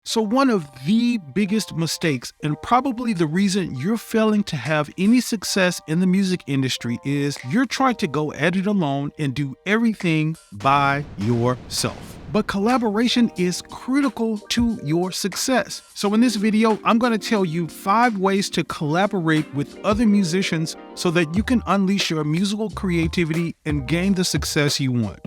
So one of the biggest mistakes, and probably the reason you're failing to have any success in the music industry, is you're trying to go at it alone and do everything by yourself. But collaboration is critical to your success. So in this video, I'm going to tell you 5 ways to collaborate with other musicians so that you can unleash your musical creativity and gain the success you want.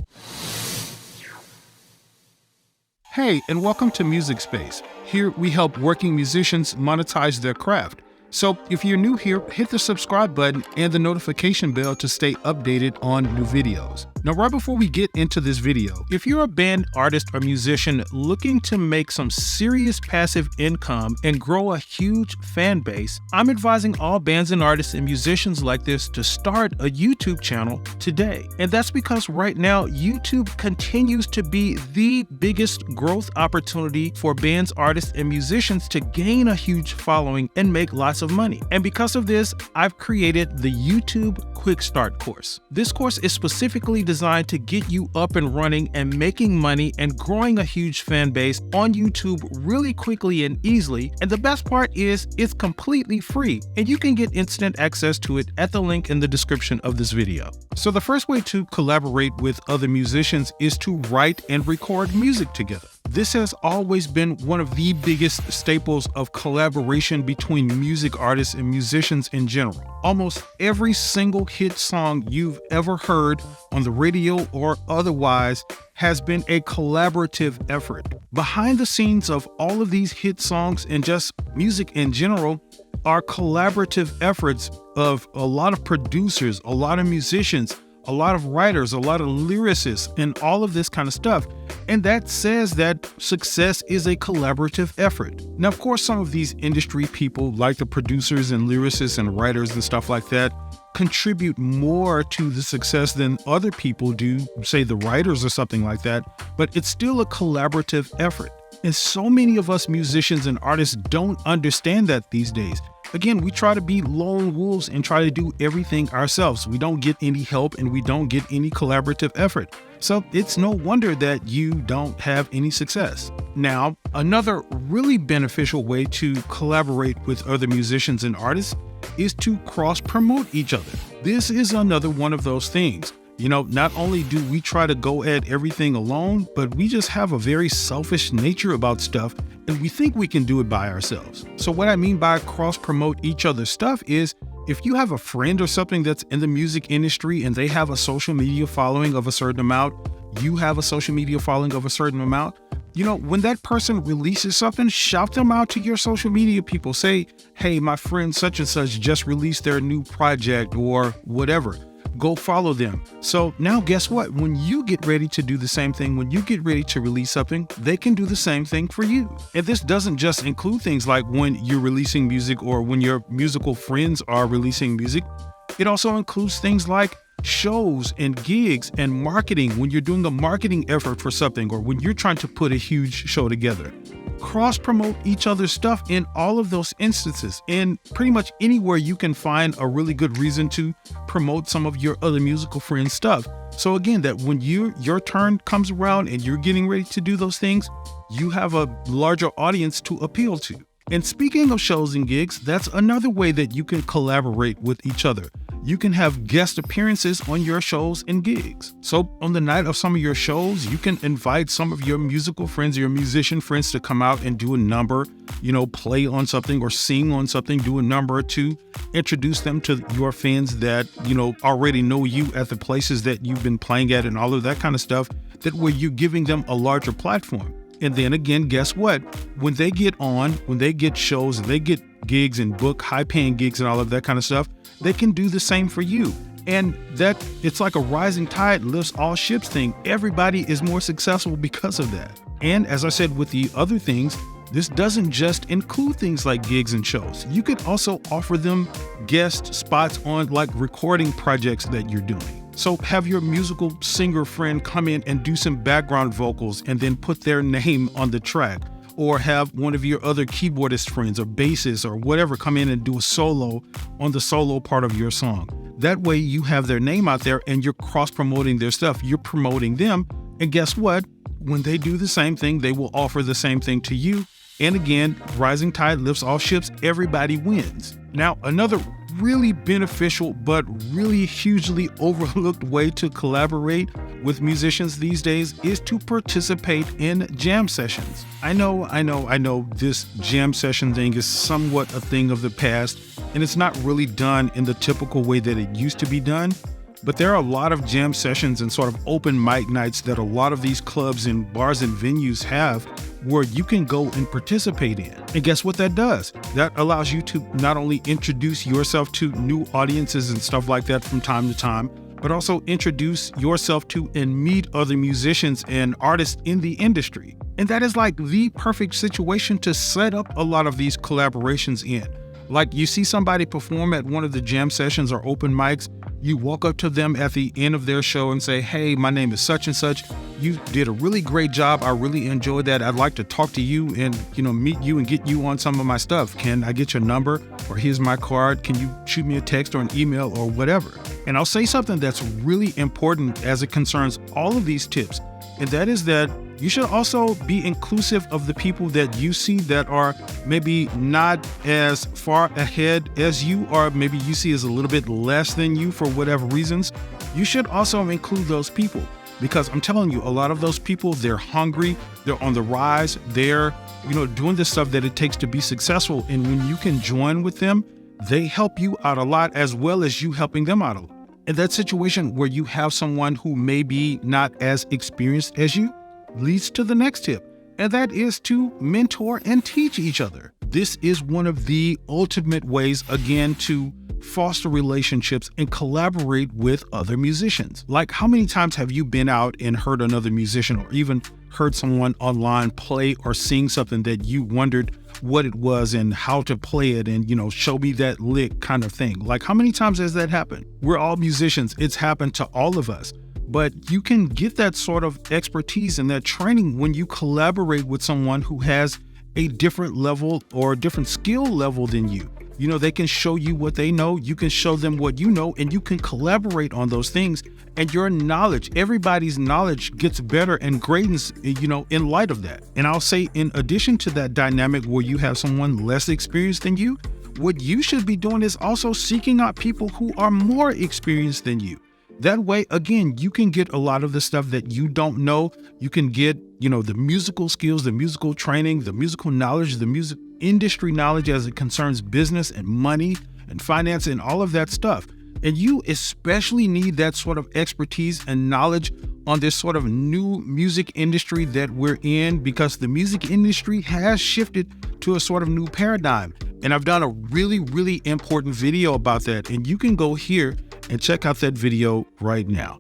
Hey, and welcome to Music Space. Here we help working musicians monetize their craft. So if you're new here, hit the subscribe button and the notification bell to stay updated on new videos. Now, right before we get into this video, if you're a band, artist, or musician looking to make some serious passive income and grow a huge fan base, I'm advising all bands and artists and musicians like this to start a YouTube channel today. And that's because right now, YouTube continues to be the biggest growth opportunity for bands, artists, and musicians to gain a huge following and make lots of money. And because of this, I've created the YouTube QuickStart course. This course is specifically designed to get you up and running and making money and growing a huge fan base on YouTube really quickly and easily. And the best part is it's completely free and you can get instant access to it at the link in the description of this video. So the first way to collaborate with other musicians is to write and record music together. This has always been one of the biggest staples of collaboration between music artists and musicians in general. Almost every single hit song you've ever heard on the radio or otherwise has been a collaborative effort. Behind the scenes of all of these hit songs and just music in general are collaborative efforts of a lot of producers, a lot of musicians, a lot of writers, a lot of lyricists, and all of this kind of stuff. And that says that success is a collaborative effort. Now, of course, some of these industry people, like the producers and lyricists and writers and stuff like that, contribute more to the success than other people do, say the writers or something like that, but it's still a collaborative effort. And so many of us musicians and artists don't understand that these days. Again, we try to be lone wolves and try to do everything ourselves. We don't get any help and we don't get any collaborative effort. So it's no wonder that you don't have any success. Now, another really beneficial way to collaborate with other musicians and artists is to cross-promote each other. This is another one of those things. You know, not only do we try to go at everything alone, but we just have a very selfish nature about stuff and we think we can do it by ourselves. So what I mean by cross-promote each other's stuff is if you have a friend or something that's in the music industry and they have a social media following of a certain amount, you have a social media following of a certain amount, you know, when that person releases something, shout them out to your social media people. Say, hey, my friend such and such just released their new project or whatever. Go follow them. So now guess what? When you get ready to do the same thing, when you get ready to release something, they can do the same thing for you. And this doesn't just include things like when you're releasing music or when your musical friends are releasing music. It also includes things like shows and gigs and marketing when you're doing a marketing effort for something or when you're trying to put a huge show together. Cross-promote each other's stuff in all of those instances and pretty much anywhere you can find a really good reason to promote some of your other musical friends' stuff. So again, that when your turn comes around and you're getting ready to do those things, you have a larger audience to appeal to. And speaking of shows and gigs, that's another way that you can collaborate with each other. You can have guest appearances on your shows and gigs. So on the night of some of your shows, you can invite some of your musical friends, your musician friends to come out and do a number, you know, play on something or sing on something, do a number or two, introduce them to your fans that, you know, already know you at the places that you've been playing at and all of that kind of stuff, that way you're giving them a larger platform. And then again, guess what? When they get on, when they get shows and they get gigs and book high-paying gigs and all of that kind of stuff, they can do the same for you. And that it's like a rising tide lifts all ships thing. Everybody is more successful because of that. And as I said with the other things, this doesn't just include things like gigs and shows. You could also offer them guest spots on like recording projects that you're doing. So have your musical singer friend come in and do some background vocals and then put their name on the track. Or have one of your other keyboardist friends or bassists or whatever come in and do a solo on the solo part of your song. That way you have their name out there and you're cross-promoting their stuff. You're promoting them. And guess what? When they do the same thing, they will offer the same thing to you. And again, rising tide lifts all ships, everybody wins. Now, another really beneficial but really hugely overlooked way to collaborate with musicians these days is to participate in jam sessions. I know this jam session thing is somewhat a thing of the past, and it's not really done in the typical way that it used to be done. But there are a lot of jam sessions and sort of open mic nights that a lot of these clubs and bars and venues have where you can go and participate in. And guess what that does? That allows you to not only introduce yourself to new audiences and stuff like that from time to time, but also introduce yourself to and meet other musicians and artists in the industry. And that is like the perfect situation to set up a lot of these collaborations in. Like you see somebody perform at one of the jam sessions or open mics, you walk up to them at the end of their show and say, "Hey, my name is such and such. You did a really great job. I really enjoyed that. I'd like to talk to you and, meet you and get you on some of my stuff. Can I get your number? Or here's my card. Can you shoot me a text or an email or whatever?" And I'll say something that's really important as it concerns all of these tips. And that is that you should also be inclusive of the people that you see that are maybe not as far ahead as you, or maybe you see as a little bit less than you for whatever reasons. You should also include those people, because I'm telling you, a lot of those people, they're hungry, they're on the rise, they're, doing the stuff that it takes to be successful. And when you can join with them, they help you out a lot as well as you helping them out a lot. In that situation where you have someone who may be not as experienced as you, leads to the next tip, and that is to mentor and teach each other. This is one of the ultimate ways, again, to foster relationships and collaborate with other musicians. Like, how many times have you been out and heard another musician or even heard someone online play or sing something that you wondered what it was and how to play it and, show me that lick kind of thing? Like, how many times has that happened? We're all musicians. It's happened to all of us. But you can get that sort of expertise and that training when you collaborate with someone who has a different level or a different skill level than you. They can show you what they know, you can show them what you know, and you can collaborate on those things. And your knowledge, everybody's knowledge gets better and greatens, in light of that. And I'll say, in addition to that dynamic where you have someone less experienced than you, what you should be doing is also seeking out people who are more experienced than you. That way, again, you can get a lot of the stuff that you don't know. You can get, the musical skills, the musical training, the musical knowledge, the music industry knowledge as it concerns business and money and finance and all of that stuff. And you especially need that sort of expertise and knowledge on this sort of new music industry that we're in, because the music industry has shifted to a sort of new paradigm. And I've done a really, really important video about that. And you can go here and check out that video right now.